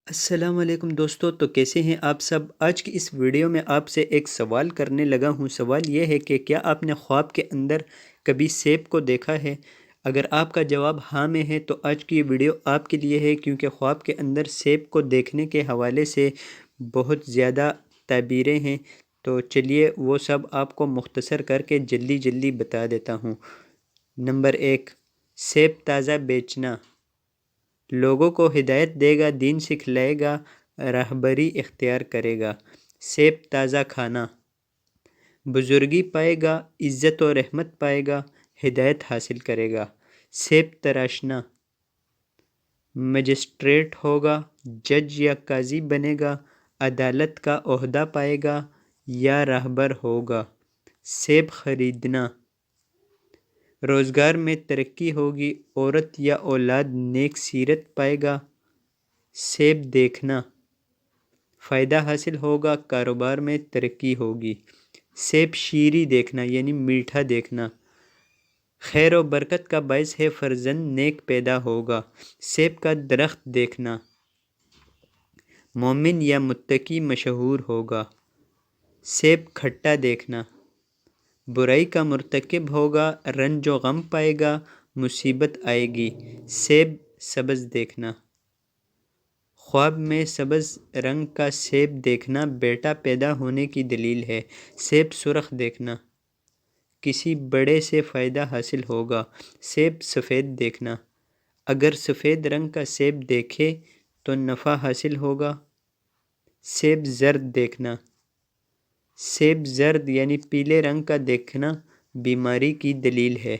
السلام علیکم دوستو، تو کیسے ہیں آپ سب؟ آج کی اس ویڈیو میں آپ سے ایک سوال کرنے لگا ہوں۔ سوال یہ ہے کہ کیا آپ نے خواب کے اندر کبھی سیب کو دیکھا ہے؟ اگر آپ کا جواب ہاں میں ہے تو آج کی یہ ویڈیو آپ کے لیے ہے، کیونکہ خواب کے اندر سیب کو دیکھنے کے حوالے سے بہت زیادہ تعبیریں ہیں۔ تو چلیے وہ سب آپ کو مختصر کر کے جلدی بتا دیتا ہوں۔ نمبر 1، سیب تازہ بیچنا۔ لوگوں کو ہدایت دے گا، دین سکھلائے گا، راہبری اختیار کرے گا۔ سیب تازہ کھانا، بزرگی پائے گا، عزت و رحمت پائے گا، ہدایت حاصل کرے گا۔ سیب تراشنا، مجسٹریٹ ہوگا، جج یا قاضی بنے گا، عدالت کا عہدہ پائے گا یا راہبر ہوگا۔ سیب خریدنا، روزگار میں ترقی ہوگی، عورت یا اولاد نیک سیرت پائے گا۔ سیب دیکھنا، فائدہ حاصل ہوگا، کاروبار میں ترقی ہوگی۔ سیب شیریں دیکھنا یعنی میٹھا دیکھنا، خیر و برکت کا باعث ہے، فرزند نیک پیدا ہوگا۔ سیب کا درخت دیکھنا، مومن یا متقی مشہور ہوگا۔ سیب کھٹا دیکھنا، برائی کا مرتکب ہوگا، رنج و غم پائے گا، مصیبت آئے گی۔ سیب سبز دیکھنا، خواب میں سبز رنگ کا سیب دیکھنا بیٹا پیدا ہونے کی دلیل ہے۔ سیب سرخ دیکھنا، کسی بڑے سے فائدہ حاصل ہوگا۔ سیب سفید دیکھنا، اگر سفید رنگ کا سیب دیکھے تو نفع حاصل ہوگا۔ سیب زرد دیکھنا، سیب زرد یعنی پیلے رنگ کا دیکھنا بیماری کی دلیل ہے۔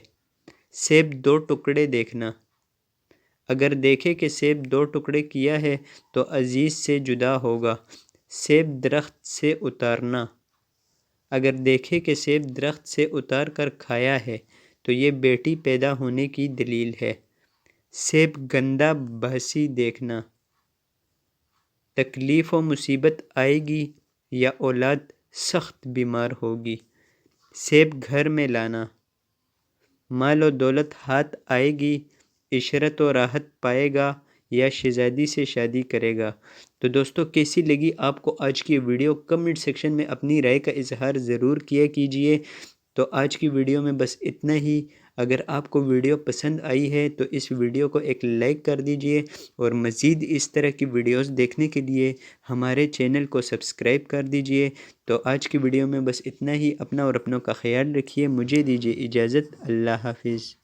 سیب دو ٹکڑے دیکھنا، اگر دیکھے کہ سیب دو ٹکڑے کیا ہے تو عزیز سے جدا ہوگا۔ سیب درخت سے اتارنا، اگر دیکھے کہ سیب درخت سے اتار کر کھایا ہے تو یہ بیٹی پیدا ہونے کی دلیل ہے۔ سیب گندا باسی دیکھنا، تکلیف و مصیبت آئے گی یا اولاد سخت بیمار ہوگی۔ سیب گھر میں لانا، مال و دولت ہاتھ آئے گی، عشرت و راحت پائے گا یا شہزادی سے شادی کرے گا۔ تو دوستو کیسی لگی آپ کو آج کی ویڈیو؟ کمنٹ سیکشن میں اپنی رائے کا اظہار ضرور کیا کیجئے۔ تو آج کی ویڈیو میں بس اتنا ہی۔ اگر آپ کو ویڈیو پسند آئی ہے تو اس ویڈیو کو ایک لائک کر دیجئے، اور مزید اس طرح کی ویڈیوز دیکھنے کے لیے ہمارے چینل کو سبسکرائب کر دیجئے۔ تو آج کی ویڈیو میں بس اتنا ہی۔ اپنا اور اپنوں کا خیال رکھیے۔ مجھے دیجئے اجازت۔ اللہ حافظ۔